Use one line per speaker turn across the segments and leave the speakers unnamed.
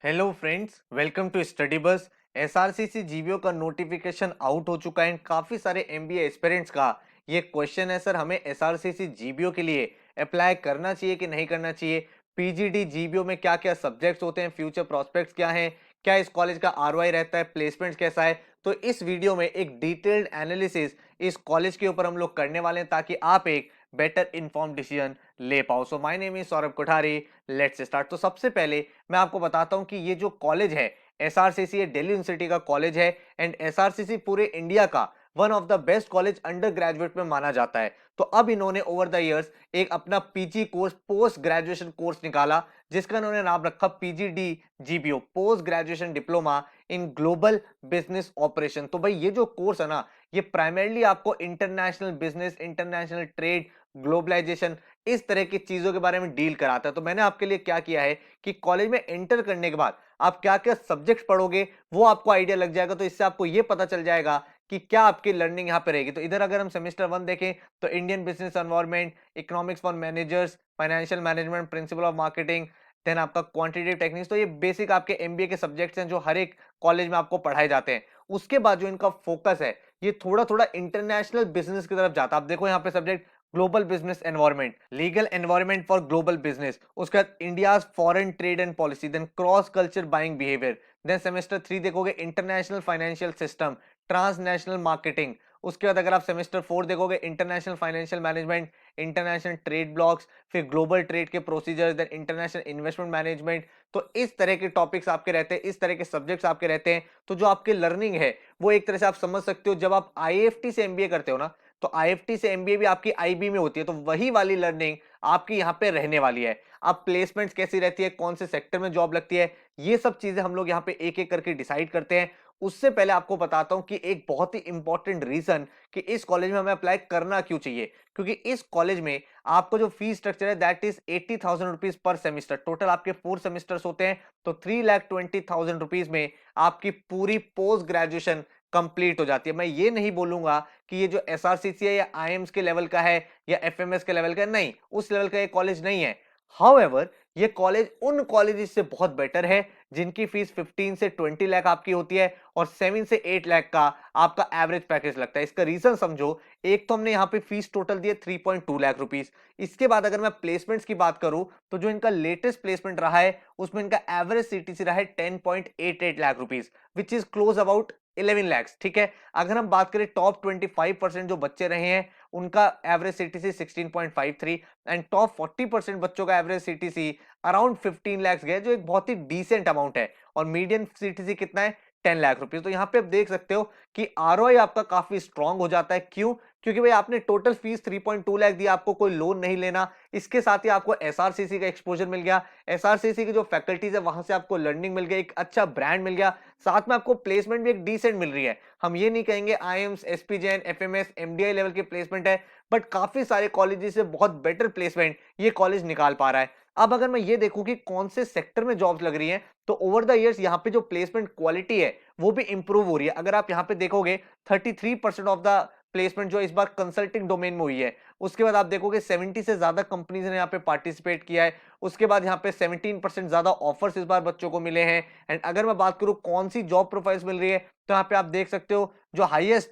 Hello friends, welcome to study bus. SRCC GBO का notification out हो चुका है एंड काफी सारे एमबीए एस्पिरेंट्स का ये क्वेश्चन है सर, हमें एसआरसीसी जीबीओ के लिए अप्लाई करना चाहिए कि नहीं करना चाहिए। पीजीडी जीबीओ में क्या क्या सब्जेक्ट्स होते हैं, फ्यूचर प्रोस्पेक्ट्स क्या हैं, क्या इस कॉलेज का आरओआई रहता है, प्लेसमेंट कैसा है। तो इस वीडियो में एक डिटेल्ड एनालिसिस इस कॉलेज के ऊपर हम लोग करने वाले हैं ताकि आप एक बेटर इन्फॉर्म डिसीजन ले पाओ। So my name is Saurabh Kothari. Let's start. तो सबसे पहले मैं आपको बताता हूं कि ये जो कॉलेज है एसआरसीसी, ये दिल्ली यूनिवर्सिटी का कॉलेज है एंड एसआरसीसी पूरे इंडिया का one of the best college under graduate में माना जाता है। तो अब इन्होंने ओवर द इयर्स एक अपना PG course, post graduation course निकाला जिसका इन्होंने नाम रखा PGD GBO, post graduation diploma in global business operation. तो भाई ये जो कोर्स है ना, ये प्राइमरली आपको international business, international trade, globalization, इस तरह की चीजों के बारे में डील कराता है। तो मैंने आपके लिए क्या किया है कि कॉलेज में एंटर करने के बाद आप क्या क्या सब्जेक्ट पढ़ोगे वो आपको आइडिया लग जाएगा। तो इससे आपको ये पता चल जाएगा कि क्या आपकी लर्निंग यहाँ पे रहेगी। तो इधर अगर हम सेमेस्टर 1 देखें तो Indian business environment, economics for managers, financial management, principle of marketing, then आपका क्वांटिटेटिव टेक्निक्स। तो ये बेसिक आपके एमबीए के सब्जेक्ट्स हैं जो हर एक कॉलेज में आपको पढ़ाए जाते हैं। उसके बाद जो इनका फोकस है ये थोड़ा थोड़ा इंटरनेशनल बिजनेस की तरफ जाता है। आप देखो यहाँ पे subject global business environment, legal environment for global business, उसके बाद India's foreign trade and policy, then cross culture buying behaviour, then semester 3 देखोगे international financial system, transnational marketing. उसके बाद अगर आप सेमेस्टर 4 देखोगे international financial management, international trade blocks, फिर global trade के procedures, then international investment management. तो इस तरह के टॉपिक्स आपके रहते हैं, इस तरह के सब्जेक्ट्स आपके रहते हैं। तो जो आपकी लर्निंग है वो एक तरह से आप समझ सकते हो, जब आप आईएफटी से एमबीए करते हो ना, तो आईएफटी से एमबीए भी आपकी आईबी में होती है। तो वही वाली लर्निंग आपकी यहाँ पे रहने वाली है। अब प्लेसमेंट्स कैसी रहती है, कौन से सेक्टर में जॉब लगती है, ये सब चीजें हम लोग यहाँ पे एक एक करके डिसाइड करते हैं। उससे पहले आपको बताता हूं कि एक बहुत ही इंपॉर्टेंट रीजन कि इस कॉलेज में हमें अप्लाई करना क्यों चाहिए। क्योंकि इस कॉलेज में आपको जो फीस स्ट्रक्चर है that is 80,000 rupees per semester. Total आपके 4 सेमिस्टर्स होते हैं, तो 3,20,000 रुपीज में आपकी पूरी पोस्ट ग्रेजुएशन कंप्लीट हो जाती है। मैं ये नहीं बोलूंगा कि ये जो एसआरसीसी है या आईएम्स के लेवल का है या एफएमएस के लेवल का है, नहीं, उस लेवल का ये कॉलेज नहीं है। हाउएवर ये कॉलेज उन कॉलेजेस से बहुत बेटर है जिनकी फीस 15 से 20 लाख आपकी होती है और 7 से 8 लाख का आपका एवरेज पैकेज लगता है। इसका रीजन समझो, एक तो हमने यहाँ पे फीस टोटल दी है 3.2 लाख रुपीस। इसके बाद अगर मैं प्लेसमेंट्स की बात करूं तो जो इनका लेटेस्ट प्लेसमेंट रहा है उसमें इनका एवरेज सीटीसी रहा है 10.88 lakh rupees, which is close about 11 lakhs. ठीक है, अगर हम बात करें टॉप 25% जो बच्चे रहे हैं उनका एवरेज सीटीसी 16.53 एंड टॉप 40% बच्चों का एवरेज सीटीसी अराउंड 15 लैक्स गए, जो एक बहुत ही डिसेंट अमाउंट है। और मीडियन सीटीसी कितना है, 10 लाख रुपीस। तो यहाँ पे आप देख सकते हो कि आरओआई आपका काफी स्ट्रांग हो जाता है। क्यों? क्योंकि भाई आपने टोटल फीस 3.2 लाख दी, आपको कोई लोन नहीं लेना, इसके साथ ही आपको एसआरसीसी का एक्सपोजर मिल गया, एसआरसीसी की जो फैकल्टीज है वहां से आपको लर्निंग मिल गई, एक अच्छा ब्रांड मिल गया, साथ में आपको प्लेसमेंट भी एक डिसेंट मिल रही है। हम ये नहीं कहेंगे आईएम्स, एसपीजेन, एफएमएस, एमडीआई लेवल की प्लेसमेंट है, बट काफी सारे कॉलेजेस से बहुत बेटर प्लेसमेंट ये कॉलेज निकाल पा रहा है। अब अगर मैं ये देखूं कि कौन से सेक्टर में जॉब्स लग रही हैं, तो ओवर द इयर्स यहाँ पे जो प्लेसमेंट क्वालिटी है वो भी इंप्रूव हो रही है। अगर आप यहाँ पे देखोगे 33% ऑफ द प्लेसमेंट जो इस बार कंसल्टिंग डोमेन में हुई है। उसके बाद आप देखोगे 70 से ज्यादा कंपनीज ने यहाँ पे पार्टिसिपेट किया है। उसके बाद यहाँ पे 17% ज्यादा ऑफर्स इस बार बच्चों को मिले हैं। एंड अगर मैं बात करूं कौन सी जॉब प्रोफाइल्स मिल रही है, तो यहाँ पे आप देख सकते हो जो हाईएस्ट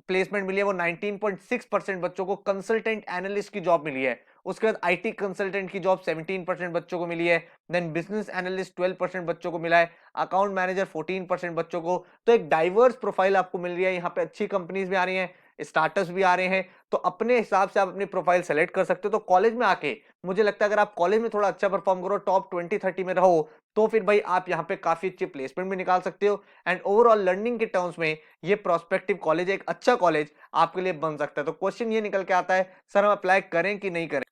प्लेसमेंट मिली है वो 19.6% बच्चों को कंसल्टेंट एनालिस्ट की जॉब मिली है। उसके बाद आईटी कंसल्टेंट की जॉब 17% बच्चों को मिली है। देन बिजनेस एनालिस्ट 12% बच्चों को मिला है। अकाउंट मैनेजर 14% बच्चों को। तो एक डाइवर्स प्रोफाइल आपको मिल रही है। यहाँ पे अच्छी कंपनीज भी आ रही हैं, स्टार्टअप्स भी आ रहे हैं। तो अपने हिसाब से आप अपनी प्रोफाइल सेलेक्ट कर सकते हो। तो कॉलेज में आके मुझे लगता है अगर आप कॉलेज में थोड़ा अच्छा परफॉर्म करो, टॉप 20-30 में रहो, तो फिर भाई आप यहाँ पे काफी अच्छी प्लेसमेंट भी निकाल सकते हो। एंड ओवरऑल लर्निंग के टर्म्स में ये प्रोस्पेक्टिव कॉलेज, एक अच्छा कॉलेज आपके लिए बन सकता है। तो क्वेश्चन ये निकल के आता है, सर हम अप्लाई करें कि नहीं करें।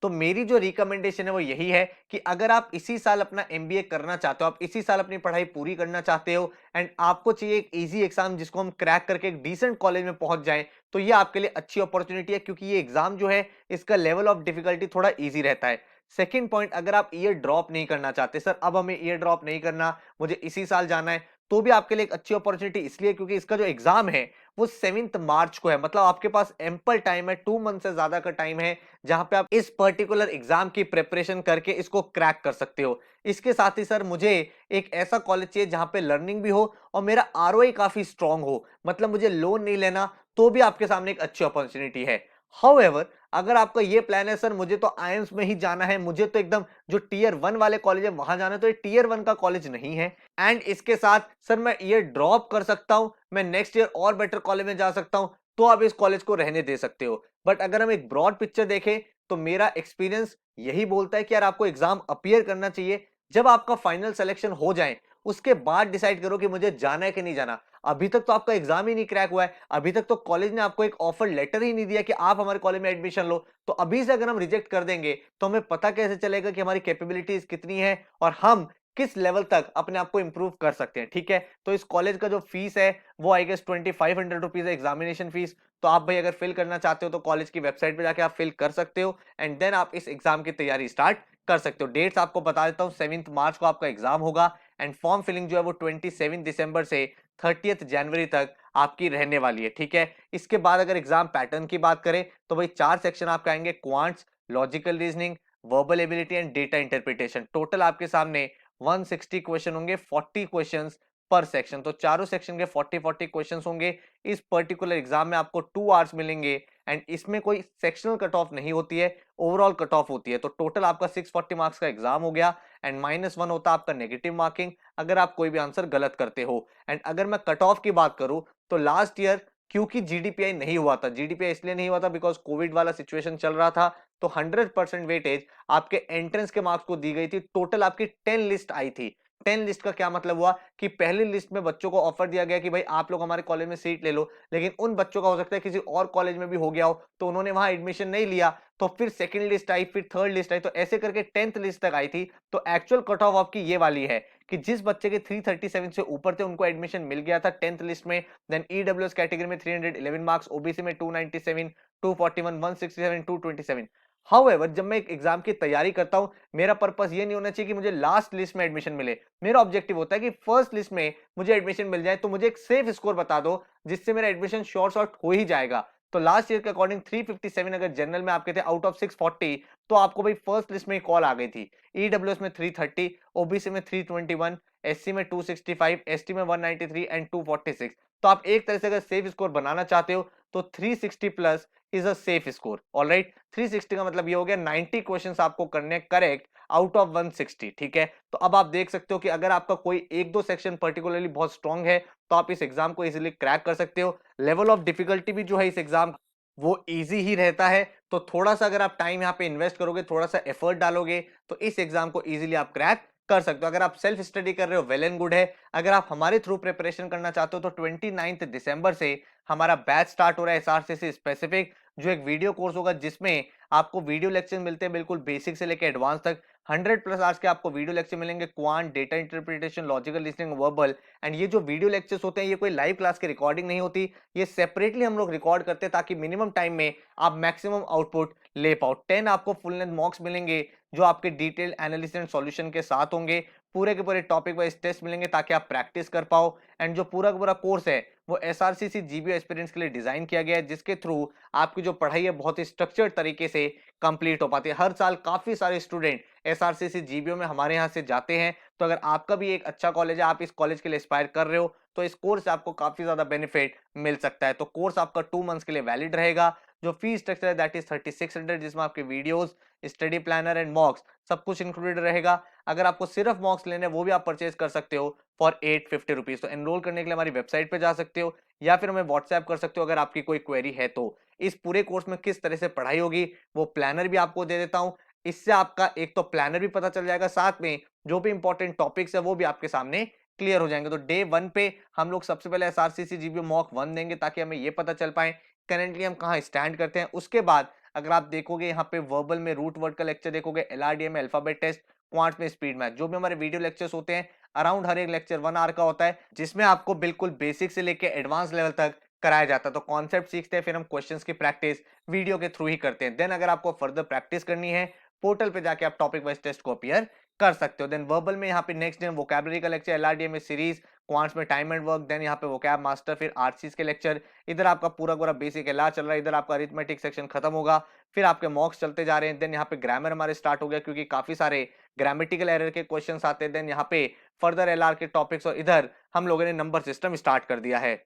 तो मेरी जो रिकमेंडेशन है वो यही है कि अगर आप इसी साल अपना एमबीए करना चाहते हो, आप इसी साल अपनी पढ़ाई पूरी करना चाहते हो एंड आपको चाहिए एक इजी एग्जाम जिसको हम क्रैक करके एक डिसेंट कॉलेज में पहुंच जाएं, तो ये आपके लिए अच्छी अपॉर्चुनिटी है। क्योंकि ये एग्जाम जो है इसका लेवल ऑफ डिफिकल्टी थोड़ा ईजी रहता है। सेकेंड पॉइंट, अगर आप ईयर ड्रॉप नहीं करना चाहते, सर अब हमें ईयर ड्रॉप नहीं करना, मुझे इसी साल जाना है, तो भी आपके लिए एक अच्छी अपॉर्चुनिटी इसलिए क्योंकि इसका जो एग्जाम है वो 7 मार्च को है। मतलब आपके पास एम्पल टाइम है, 2 मंथ से ज्यादा का टाइम है जहां पे आप इस पर्टिकुलर एग्जाम की प्रिपरेशन करके इसको क्रैक कर सकते हो। इसके साथ ही सर मुझे एक ऐसा कॉलेज चाहिए जहां पे लर्निंग भी हो और मेरा आरओआई काफी स्ट्रांग हो, मतलब मुझे लोन नहीं लेना, तो भी आपके सामने एक अच्छी अपॉर्चुनिटी है। हाउएवर, अगर आपका ये प्लान है सर मुझे तो आईएम्स में ही जाना है, मुझे तो एकदम जो टीयर 1 वाले कॉलेज है वहां जाना है, तो ये टीयर 1 का कॉलेज नहीं है। एंड इसके साथ सर मैं ईयर ड्रॉप कर सकता हूं, मैं नेक्स्ट ईयर और बेटर कॉलेज में जा सकता हूं, तो आप इस कॉलेज को रहने दे सकते हो। बट अगर हम एक ब्रॉड पिक्चर देखें तो मेरा एक्सपीरियंस यही बोलता है कि यार आपको एग्जाम अपीयर करना चाहिए। जब आपका फाइनल सिलेक्शन हो जाए उसके बाद डिसाइड करो कि मुझे जाना है कि नहीं जाना। अभी तक तो आपका एग्जाम ही नहीं क्रैक हुआ है, अभी तक तो कॉलेज ने आपको एक ऑफर लेटर ही नहीं दिया कि आप हमारे कॉलेज में एडमिशन लो। तो अभी से अगर हम रिजेक्ट कर देंगे तो हमें पता कैसे चलेगा कि हमारी कैपेबिलिटीज कितनी है और हम किस लेवल तक अपने आप को इंप्रूव कर सकते हैं। ठीक है, तो इस कॉलेज का जो फीस है वो आई गेस 2500 रुपीज है, एग्जामिनेशन फीस। तो आप भाई अगर फिल करना चाहते हो तो कॉलेज की वेबसाइट पे जाके आप फिल कर सकते हो एंड देन आप इस एग्जाम की तैयारी स्टार्ट कर सकते हो। डेट्स आपको बता देता हूँ, 7 मार्च को आपका एग्जाम होगा एंड फॉर्म फिलिंग जो है वो 27 दिसंबर से 30 जनवरी तक आपकी रहने वाली है। ठीक है, इसके बाद अगर एग्जाम पैटर्न की बात करें तो भाई 4 सेक्शन आपके आएंगे, quants, logical reasoning, verbal ability and data interpretation. Total आपके सामने 160 क्वेश्चन होंगे, 40 क्वेश्चंस पर सेक्शन। तो चारों सेक्शन के 40-40 क्वेश्चंस होंगे। इस पर्टिकुलर एग्जाम में आपको 2 आवर्स मिलेंगे एंड इसमें कोई सेक्शनल कट ऑफ नहीं होती है, ओवरऑल कट ऑफ होती है। तो टोटल आपका 640 मार्क्स का एग्जाम हो गया एंड -1 होता है आपका नेगेटिव मार्किंग अगर आप कोई भी आंसर गलत करते हो। एंड अगर मैं कट ऑफ की बात करूं तो लास्ट ईयर क्योंकि जीडीपीआई नहीं हुआ था, जीडीपीआई इसलिए नहीं हुआ था बिकॉज कोविड वाला सिचुएशन चल रहा था, तो 100% वेटेज आपके एंट्रेंस के मार्क्स को दी गई थी। टोटल आपकी 10 लिस्ट आई थी। 10 लिस्ट का क्या मतलब हुआ कि पहली लिस्ट में बच्चों को ऑफर दिया गया कि भाई आप लोग हमारे कॉलेज में सीट ले लो, लेकिन उन बच्चों का हो सकता है किसी और कॉलेज में भी हो गया हो तो उन्होंने वहां एडमिशन नहीं लिया, तो फिर सेकंड लिस्ट आई, फिर थर्ड लिस्ट आई, तो ऐसे करके 10th लिस्ट तक आई थी। तो एक्चुअल कट ऑफ आपकी ये वाली है कि जिस बच्चे के 337 से ऊपर थे उनको एडमिशन मिल गया था 10th लिस्ट में। देन ईडब्ल्यूएस कैटेगरी में 311 मार्क्स, ओबीसी में 297, 241, 167, 227। हाउएवर, जब मैं एक एग्जाम की तैयारी करता हूं मेरा पर्पस ये नहीं होना चाहिए कि मुझे लास्ट लिस्ट में एडमिशन मिले, मेरा ऑब्जेक्टिव होता है कि फर्स्ट लिस्ट में मुझे एडमिशन मिल जाए। तो मुझे एक सेफ स्कोर बता दो जिससे मेरा एडमिशन श्योर शॉर्ट हो ही जाएगा। तो लास्ट ईयर के अकॉर्डिंग 357 अगर जनरल में आपके थे आउट ऑफ 640, तो आपको भाई फर्स्ट लिस्ट में कॉल आ गई थी। ईडब्ल्यूएस में 330, ओबीसी में 321, एससी में 265, एसटी में 193 एंड 246। तो आप एक तरह से अगर सेफ स्कोर बनाना चाहते हो तो 360 plus is a safe score. Alright, 360 का मतलब ये हो गया 90 क्वेश्चंस आपको करने करेक्ट आउट ऑफ 160। ठीक है, तो अब आप देख सकते हो कि अगर आपका कोई एक दो सेक्शन पर्टिकुलरली बहुत स्ट्रांग है तो आप इस एग्जाम को इजीली क्रैक कर सकते हो। लेवल ऑफ डिफिकल्टी भी जो है इस एग्जाम वो इजी ही रहता है। तो थोड़ा सा अगर आप टाइम यहाँ पे इन्वेस्ट करोगे, थोड़ा सा एफर्ट डालोगे, तो इस एग्जाम को इजीली आप क्रैक कर सकते हो। अगर आप सेल्फ स्टडी कर रहे हो वेल एंड गुड है, अगर आप हमारे थ्रू प्रिपरेशन करना चाहते हो तो 29 दिसंबर से हमारा बैच स्टार्ट हो रहा है एसआरसीसी स्पेसिफिक, जो एक वीडियो कोर्स होगा जिसमें आपको वीडियो लेक्चर मिलते हैं बिल्कुल बेसिक से लेकर एडवांस तक। 100+ आवर्स के आपको वीडियो लेक्चर मिलेंगे, quant, data interpretation, logical reasoning, verbal. And ये जो वीडियो लेक्चर्स होते हैं ये कोई लाइव क्लास की रिकॉर्डिंग नहीं होती, ये सेपरेटली हम लोग रिकॉर्ड करते हैं ताकि मिनिमम टाइम में आप मैक्सिमम आउटपुट ले पाओ। 10 आपको फुल लेंथ मॉक्स मिलेंगे जो आपके डिटेल एनालिसिस एंड सॉल्यूशन के साथ होंगे। पूरे के पूरे टॉपिक वाइज टेस्ट मिलेंगे ताकि आप प्रैक्टिस कर पाओ। एंड जो पूरा का पूरा कोर्स है वो एसआरसीसी जीबीओ एस्पिरेंट्स के लिए डिजाइन किया गया है, जिसके थ्रू आपकी जो पढ़ाई है बहुत ही स्ट्रक्चर्ड तरीके से कंप्लीट हो पाती है। हर साल काफी सारे स्टूडेंट एसआरसीसी जीबीओ में हमारे यहाँ से जाते हैं। तो अगर आपका भी एक अच्छा कॉलेज है, आप इस कॉलेज के लिए एस्पायर कर रहे हो, तो इस कोर्स से आपको काफी ज्यादा बेनिफिट मिल सकता है। तो कोर्स आपका 2 मंथ्स के लिए वैलिड रहेगा। जो फीस स्ट्रक्चर है दैट इज 3600, जिसमें आपके videos, study planner and mocks सब कुछ इंक्लूडेड रहेगा। अगर आपको सिर्फ मॉक्स लेने वो भी आप परचेज कर सकते हो फॉर 850 रुपीज। तो एनरोल करने के लिए हमारी वेबसाइट पे जा सकते हो या फिर हमें व्हाट्सएप कर सकते हो अगर आपकी कोई क्वेरी है। तो इस पूरे कोर्स में किस तरह से पढ़ाई होगी वो प्लानर भी आपको दे देता हूं। इससे आपका एक तो प्लानर भी पता चल जाएगा, साथ में जो भी इंपॉर्टेंट टॉपिक्स है वो भी आपके सामने क्लियर हो जाएंगे। तो डे 1 पे हम लोग सबसे पहले एसआरसीसी जीबीओ मॉक 1 देंगे ताकि हमें ये पता चल पाए करेंटली हम कहाँ स्टैंड करते हैं। उसके बाद अगर आप देखोगे यहाँ पे वर्बल में रूट वर्ड का लेक्चर देखोगे, एलआरडीएम में अल्फाबेट टेस्ट, क्वांट में स्पीड मैथ, जो भी हमारे वीडियो लेक्चर्स होते हैं अराउंड हर एक लेक्चर 1 आवर का होता है, जिसमें आपको बिल्कुल बेसिक से लेके एडवांस लेवल तक कराया जाता है। तो कॉन्सेप्ट सीखते हैं, फिर हम क्वेश्चंस की प्रैक्टिस वीडियो के थ्रू ही करते हैं। देन अगर आपको फर्दर प्रैक्टिस करनी है पोर्टल पे जाके आप टॉपिक वाइज टेस्ट को अपीयर कर सकते हो। देन वर्बल में यहाँ पे नेक्स्ट डे वोकैबुलरी का लेक्चर, एलआरडीएम में सीरीज, क्वांट्स में टाइम एंड वर्क, देन यहाँ पे वोकैब मास्टर, फिर आरसीएस के लेक्चर, इधर आपका पूरा पूरा बेसिक एलआर चल रहा है, इधर आपका अरिथमेटिक सेक्शन खत्म होगा, फिर आपके मॉक्स चलते जा रहे हैं, देन यहाँ पे ग्रामर हमारे स्टार्ट हो गया क्योंकि काफी सारे ग्रामेटिकल एरर के क्वेश्चन आते हैं, देन यहाँ पे फर्दर एलआर के टॉपिक्स, और इधर हम लोगों ने नंबर सिस्टम स्टार्ट कर दिया है।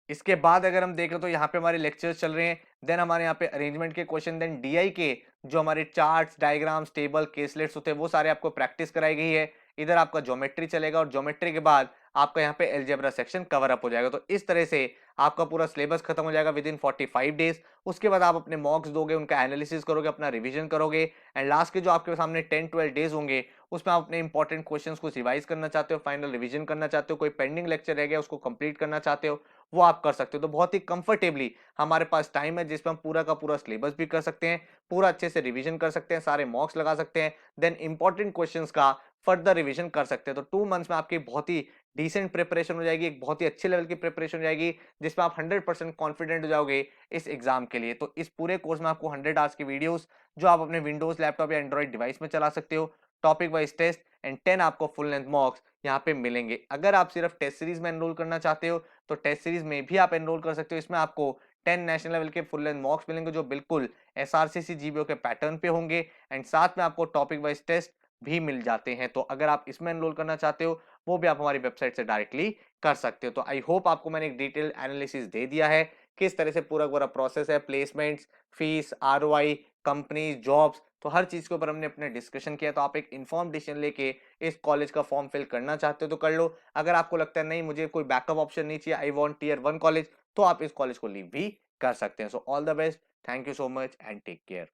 इसके बाद अगर हम देखें तो यहाँ पे हमारे लेक्चर्स चल रहे हैं, देन हमारे यहाँ पे अरेंजमेंट के क्वेश्चन, देन डीआई के जो हमारे चार्ट्स, डायग्राम्स, टेबल, केसलेट्स होते हैं वो सारे आपको प्रैक्टिस कराई गई है। इधर आपका ज्योमेट्री चलेगा और ज्योमेट्री के बाद आपका यहाँ पे अलजेब्रा सेक्शन कवर अप हो जाएगा। तो इस तरह से आपका पूरा सिलेबस खत्म हो जाएगा विद इन 45 डेज। उसके बाद आप अपने मॉक्स दोगे, उनका एनालिसिस करोगे, अपना रिवीजन करोगे, एंड लास्ट के जो आपके सामने 10-12 डेज होंगे उसमें आप अपने इंपॉर्टेंट क्वेश्चंस को रिवाइज करना चाहते हो, फाइनल रिवीजन करना चाहते हो, कोई पेंडिंग लेक्चर रह गया उसको कंप्लीट करना चाहते हो, वो आप कर सकते हो। तो बहुत ही कंफर्टेबली हमारे पास टाइम है जिसमें हम पूरा का पूरा सिलेबस भी कर सकते हैं, पूरा अच्छे से रिवीजन कर सकते हैं, सारे मॉक्स लगा सकते हैं, देन इंपॉर्टेंट क्वेश्चंस का फर्दर रिवीजन कर सकते हैं। तो 2 मंथ्स में आपकी बहुत ही डिसेंट प्रिपरेशन हो जाएगी, एक बहुत ही अच्छे लेवल की प्रिपरेशन हो जाएगी, जिसमें आप 100% कॉन्फिडेंट हो जाओगे इस एग्जाम के लिए। तो इस पूरे कोर्स में आपको 100 आवर्स की वीडियोस जो आप अपने विंडोज लैपटॉप या एंड्रॉइड डिवाइस में चला सकते हो, टॉपिक वाइज टेस्ट एंड 10 आपको फुल लेंथ मॉक्स यहाँ पे मिलेंगे। अगर आप सिर्फ टेस्ट सीरीज में एनरोल करना चाहते हो तो टेस्ट सीरीज में भी आप एनरोल कर सकते हो। इसमें आपको 10 नेशनल लेवल के फुल लेंथ मॉक्स मिलेंगे जो बिल्कुल एसआरसीसी जीबीओ के पैटर्न पे होंगे, एंड साथ में आपको टॉपिक वाइज टेस्ट भी मिल जाते हैं। तो अगर आप इसमें एनरोल करना चाहते हो वो भी आप हमारी वेबसाइट से डायरेक्टली कर सकते हो। तो आई होप आपको मैंने एक डिटेल एनालिसिस दे दिया है किस तरह से पूरा पूरा प्रोसेस है, placements, fees, ROI, company, jobs, तो हर चीज के ऊपर हमने अपने डिस्कशन किया। तो आप एक इन्फॉर्म डिसीजन लेके इस कॉलेज का फॉर्म फिल करना चाहते हो तो कर लो। अगर आपको लगता है नहीं मुझे कोई बैकअप ऑप्शन नहीं चाहिए, आई वांट टियर 1 कॉलेज, तो आप इस कॉलेज को लीव भी कर सकते हैं। So all the best, thank you so much and take care.